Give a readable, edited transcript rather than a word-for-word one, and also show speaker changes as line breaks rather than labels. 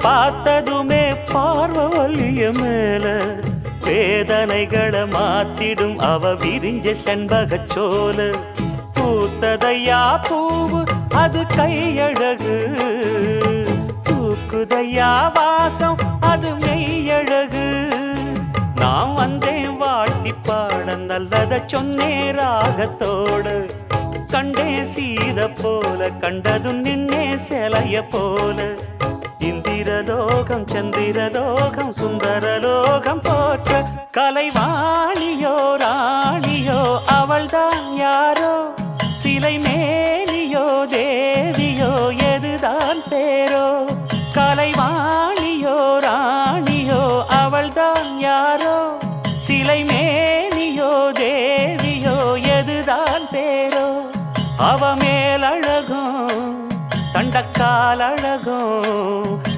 பார்த்ததுமே பார்வலிய மேல வேதனைகளை மாத்திடும் அவ விரிஞ்ச செண்பகச் சோல பூத்ததையா பூவு அது கையழகு தூக்குதையா வாசம் அது மெய்யழகு நான் வந்தேன் வாழ்த்தி பாட நல்லத சொன்னே ராகத்தோடு கண்டே சீத போல கண்டதும் நின்னே சிலைய போல இந்திரலோகம் சந்திரலோகம் சுந்தரலோகம் போற்ற கலைவாணியோ ராணியோ அவள்தான் யாரோ சிலை மேலியோ தேவியோ எதுதான் பேரோ கலைவாணியோ ராணியோ அவள்தான் யாரோ சிலை மேலியோ தேவியோ எதுதான் பேரோ அவ மேலழகும் தண்டக்கால் அழகோ